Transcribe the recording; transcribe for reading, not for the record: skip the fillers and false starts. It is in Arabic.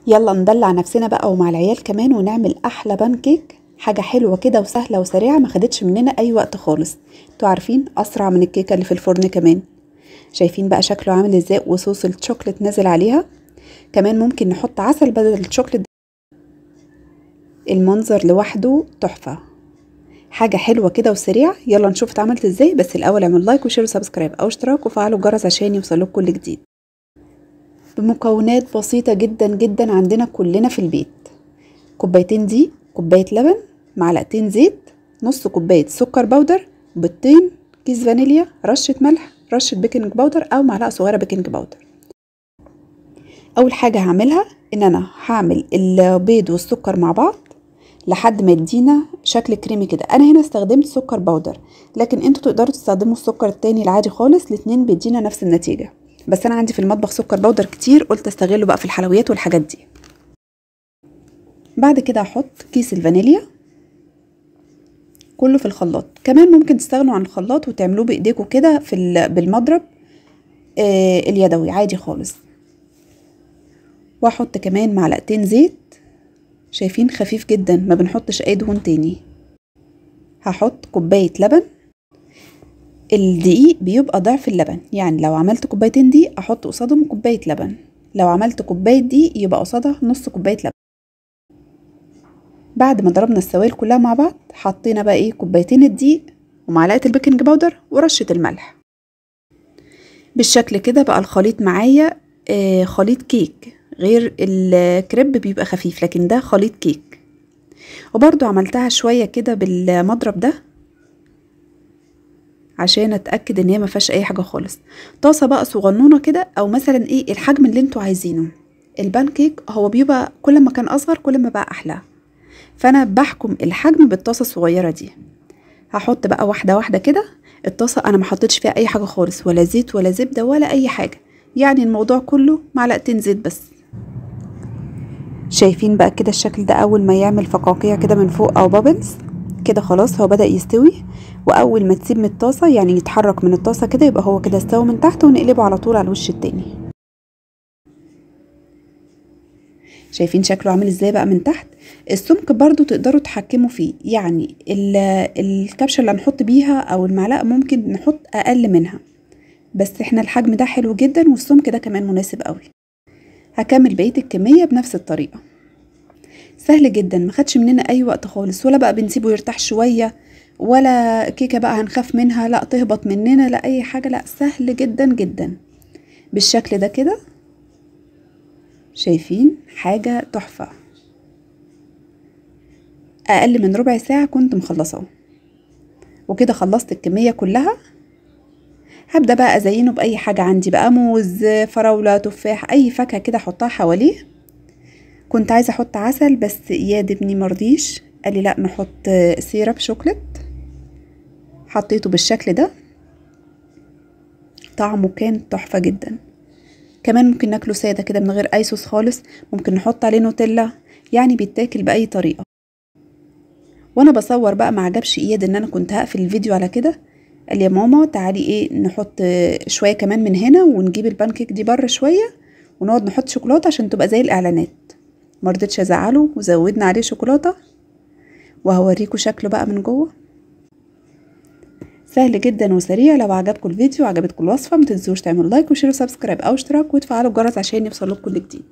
يلا ندلع نفسنا بقى ومع العيال كمان ونعمل احلى بان كيك. حاجه حلوه كده وسهله وسريعه، ما خدتش مننا اي وقت خالص. انتوا عارفين اسرع من الكيكه اللي في الفرن كمان. شايفين بقى شكله عامل ازاي وصوص الشوكليت نازل عليها. كمان ممكن نحط عسل بدل الشوكليت. المنظر لوحده تحفه. حاجه حلوه كده وسريعه. يلا نشوف اتعملت ازاي، بس الاول اعملوا لايك وشير وسبسكرايب او اشتراك وفعلوا الجرس عشان يوصلكوا كل جديد. بمكونات بسيطه جدا جدا عندنا كلنا في البيت. كوبايتين دقيق، كوبايه لبن، معلقتين زيت، نص كوبايه سكر بودر، بيضتين، كيس فانيليا، رشه ملح، رشه بيكنج باودر او معلقه صغيره بيكنج باودر. اول حاجه هعملها ان انا هعمل البيض والسكر مع بعض لحد ما يدينا شكل كريمي كده. انا هنا استخدمت سكر بودر، لكن انتوا تقدروا تستخدموا السكر التاني العادي خالص، الاتنين بيدينا نفس النتيجه. بس انا عندي في المطبخ سكر بودر كتير، قلت استغله بقى في الحلويات والحاجات دي. بعد كده هحط كيس الفانيليا كله في الخلاط. كمان ممكن تستغنوا عن الخلاط وتعملوه بايديكم كده بالمضرب اليدوي عادي خالص. واحط كمان معلقتين زيت، شايفين خفيف جدا، ما بنحطش اي دهون تاني. هحط كوبايه لبن. الدقيق بيبقى ضعف اللبن، يعني لو عملت كوبايتين دقيق احط قصادهم كوبايه لبن، لو عملت كوبايه دقيق يبقى قصادها نص كوبايه لبن. بعد ما ضربنا السوائل كلها مع بعض، حطينا بقى كوبايتين الدقيق ومعلقه البيكنج باودر ورشه الملح. بالشكل كده بقى الخليط معايا خليط كيك، غير الكريب بيبقى خفيف، لكن ده خليط كيك. وبرضو عملتها شويه كده بالمضرب ده عشان اتاكد ان هي ما فيهاش اي حاجه خالص. طاسه بقى صغنونه كده، او مثلا الحجم اللي انتوا عايزينه. البان كيك هو بيبقى كل ما كان اصغر كل ما بقى احلى، فانا بحكم الحجم بالطاسه الصغيره دي. هحط بقى واحده واحده كده. الطاسه انا ما حطيتش فيها اي حاجه خالص، ولا زيت ولا زبده ولا اي حاجه، يعني الموضوع كله معلقتين زيت بس. شايفين بقى كده الشكل ده؟ اول ما يعمل فقاقيع كده من فوق او بابلز كده خلاص هو بدأ يستوي. واول ما تسيب من الطاسه، يعني يتحرك من الطاسه كده، يبقى هو كده استوى من تحت، ونقلبه على طول على الوش التاني. شايفين شكله عامل ازاي بقى من تحت؟ السمك برضو تقدروا تحكموا فيه، يعني الكبشه اللي هنحط بيها او المعلقه ممكن نحط اقل منها، بس احنا الحجم ده حلو جدا والسمك ده كمان مناسب قوي. هكمل بقيه الكميه بنفس الطريقه. سهل جدا، ما خدش مننا اي وقت خالص، ولا بقى بنسيبه يرتاح شويه، ولا كيكه بقى هنخاف منها لا تهبط مننا، لا اي حاجه، لا سهل جدا جدا بالشكل ده كده. شايفين حاجه تحفه. اقل من ربع ساعه كنت مخلصاه، وكده خلصت الكميه كلها. هبدا بقى ازينه باي حاجه عندي بقى، موز، فراوله، تفاح، اي فاكهه كده احطها حواليه. كنت عايزه احط عسل، بس اياد ابني مرضيش، قال لي لا نحط سيرب شوكليت. حطيته بالشكل ده، طعمه كان تحفه جدا. كمان ممكن ناكله ساده كده من غير اي صوص خالص، ممكن نحط عليه نوتيلا، يعني بيتاكل باي طريقه. وانا بصور بقى ما عجبش اياد ان انا كنت هقفل الفيديو على كده، قال لي يا ماما تعالي نحط شويه كمان من هنا، ونجيب البانكيك دي بره شويه ونقعد نحط شوكولاته عشان تبقى زي الاعلانات. مرضتش ازعله وزودنا عليه شوكولاته، وهوريكم شكله بقى من جوه. سهل جدا وسريع. لو عجبكم الفيديو وعجبتكم الوصفه، ما تنسوش تعملوا لايك وشير وسبسكرايب او اشتراك وتفعلوا الجرس عشان يوصلكم كل جديد.